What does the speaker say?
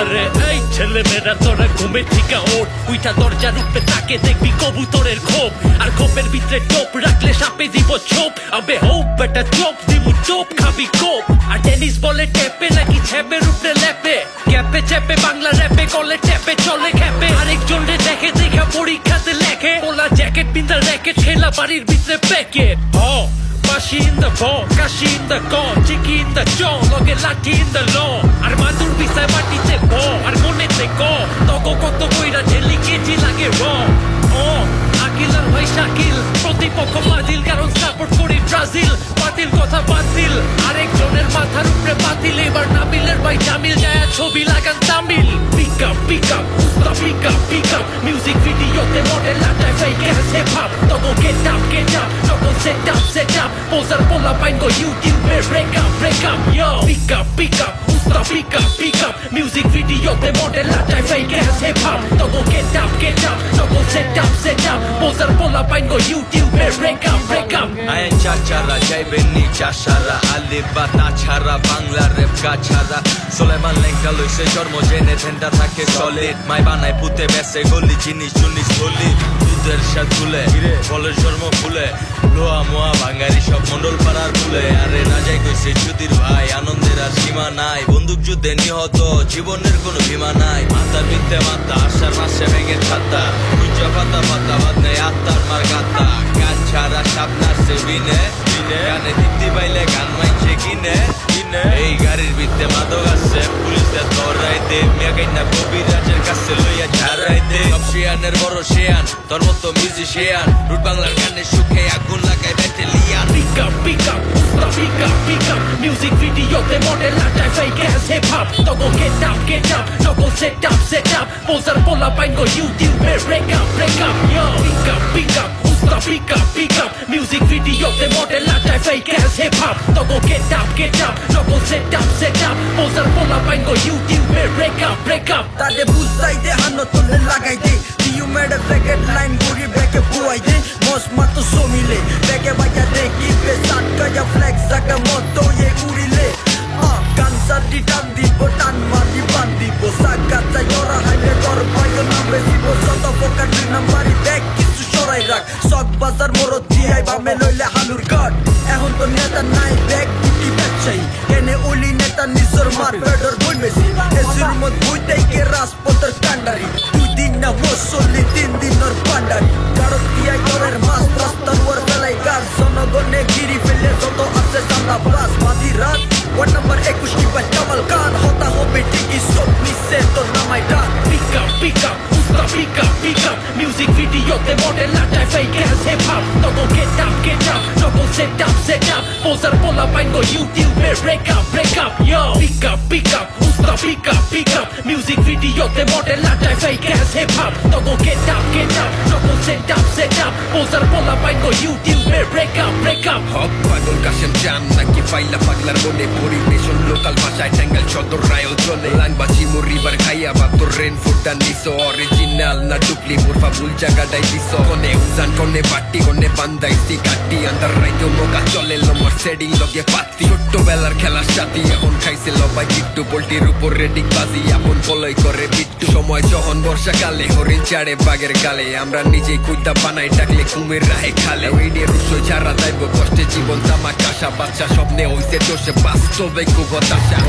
আরে এই ছেলে মেয়েরা তোরা ঘুমে ঠিকা ওঠ, উইটা দরজার উপরে তাকে দেখবি কবুতরের খোপ, আর খোপের ভিতরে টোপ রাখলে সাপে দিব ছোপ। আবে হোপ বেটা চোপ দিব টোপ খাবি কোপ। আর টেনিস বলে টেপে নাকি ছ্যাপের উপরে ল্যাপে, ক্যাপে চ্যাপে বাংলা র্যাপে কলে ট্যাপে চলে খ্যাপে। আরেকজন রে দেখে দেখা পরীক্ষাতে লেখে, ওলা জ্যাকেট পিন্দা র্যাকেট খেলা বাড়ির ভিতরে packet. Bashi in the ball, kashi in the gun, chiki in the jaw, loge lati in the law. Ar madur bisay matite bo, ar monete go, togo koto koira jeli keji lage raw. Akil ar bhai Shakil, প্রতিপক্ষ ফাজিল কারণ support করি Brazil. বাতিল কথা বাতিল, আরেকজনের মাথার উপরে বাতিল। এবার নাবিলের ভাই জামিল যায় ছবি লাগান তামিল। পিক আপ উস্তা পিক আপ মিউজিক ভিডিওতে মডেল লাটায় ফেক অ্যাস হিপ হপ। তগো গেট আপ তগো সেট আপ পোজার পোলা পাইন গো ইউটিউবে break up yo. Pick up উস্তা পিক আপ মিউজিক ভিডিওতে মডেল লাটায় ফেক অ্যাস হিপ হপ। তগো গেট আপ তগো সেট আপ পোজার পোলা পাইন গো ইউটিউবে ব্রেক আপ। আইন চাচারা যাইবেননি চাষারা, আলিফ বা তাছাড়া বাংলা রেপ গাছারা। সোলেমান লেঙ্কা লইছে জন্ম জেনে ঠেন্ডা থাকে সলিড, মাই বানায় পুঁতে বেসে গলি জিনিস গলি। দুধের সাথ তুলে ফলের জন্ম ফুলে, লোয়া মোয়া ভাঙ্গারি সব মন্ডল পাড়ার ফুলে। আরে না যাই কইছে যুদির ভাই, আনন্দের আর সীমা নাই। বন্দুক যুদ্ধে নিহত জীবনের কোনো বীমা নাই। মাথার বিদ্যে মাথা আশার মাসে ভেঙে ছাতা, উজ্জা পাতা বাদ নেই আত্মার মার গাতা। গান ছাড়া সাপ নাচছে বিনে গানে দিতে পাইলে গান মাইছে কিনে। এই গাড়ির ভিত্তে মাদক আছে, পুলিশদের ধরাইতে মেগাইনা কবিরাজের কাছে লইয়া ঝাড়াইতে। সব শিয়ানের বড় শিয়ান, তোর মতো মিউজিশিয়ান, রুট বাংলার গানে সুখে আগুন লাগাই ব্যাটালিয়ান। পিক আপ মিউজিক ভিডিওতে মডেল লাটায় ফেক অ্যাস হিপ হপ। তগো গেট আপ তগো সেট আপ পোজার পোলা পাইন গো ইউটিউবে break up yo. Pick up উস্তা পিক আপ মিউজিক ভিডিওতে মডেল লাটায় ফেক অ্যাস হিপ হপ। তগো গেট আপ তগো সেট আপ পোজার পোলা পাইন গো ইউটিউবে ব্রেক আপ। তাদের বুঝাই দে হানো তোলে লাগাই দে, ইউ মেড এ ব্যাকেট লাইন ঘুরি ব্যাকে বুয়াই দে। মস মাতো সমিলে ব্যাকে বাইয়া দে কিপে সাটকায়া ফ্লেক্স জাগা মতো এ উড়িলে। কানসার দি টান দিব টান মারি বান দিব, সাকা চাই ওরা হাইলে কর পাইও নামে দিব। শত ফোকা দুই নাম্বারি ব্যাগ কিছু সরাই রাখ, সব বাজার মোড় দিয়াই বামে লইলে হালুর গাট। এখন তো নেতা নাই ব্যাগ দুটি ব্যবসায়ী, এনে ওলি নেতা নিজর মার বেডর বই মেসি। এসির মত বইতেই কে রাজপথের কান্ডারি, 2 দিন না মুসল্লি 3 দিনের পান্ডারি। কারণ দিয়াই তোরের মাছ রাস্তার ওর ফেলাই গাছ, জনগণে গিরি ফেলে যত আছে সামলা বাস। বাদি রাত ওয়ার্ড নাম্বার 21 টিপা জামাল খান, হতা হবে ঠিকই সব নিচে তোর নামাই ডাক। পিক আপ উস্তা পিক আপ মিউজিক ভিডিওতে মডেল লাটায় ফেক অ্যাস হিপ হপ। তগো গেট আপ তগো সেট আপ পোজার পোলা পাইন গো ইউটিউবে break up yo. Pick up উস্তা পিক আপ মিউজিক ভিডিওতে মডেল লাটায় ফেক অ্যাস হিপ হপ। তগো গেট আপ তগো সেট আপ পোজার পোলা পাইন গো ইউটিউবে ব্রেক আপ। হক পাগল কাশেম চান নাকি ফাইলা পাগলার মনে, পরিবেশন লোকাল ভাষায় ট্যাঙ্গেল সদর রায়ল চলে। লাংবাজি মুরিবার খাইয়া বাতর রেন ফুটান নিছো, অরিজিনাল না ডুপ্লি মুরফা ভুল জায়গাটাই দিছো। কোনে উজান কোনে বাটি কোনে বান্দাইছি কাটি, আন্দার রাইতো মোকা চলে লম্বর সেডিং লগে পাতি। ছোট্টবেলার খেলার সাথী এখন খাইছে লবাই কিট্টু, পোল্টির উপর রেডিক বাজি আপন পলয় করে বিট্টু। সময় যখন বর্ষাকালে হরিণ চাড়ে বাগের গালে, আমরা নিজেই কুইতা বানাই ডাকলে কুমির রাহে খালে। ওইডে রুসই ছাড়া যাইব কষ্টে জীবন তামা কাশা, বাচ্চা স্বপ্নে হইছে দোষে বাস্তবে খুব হতাশা।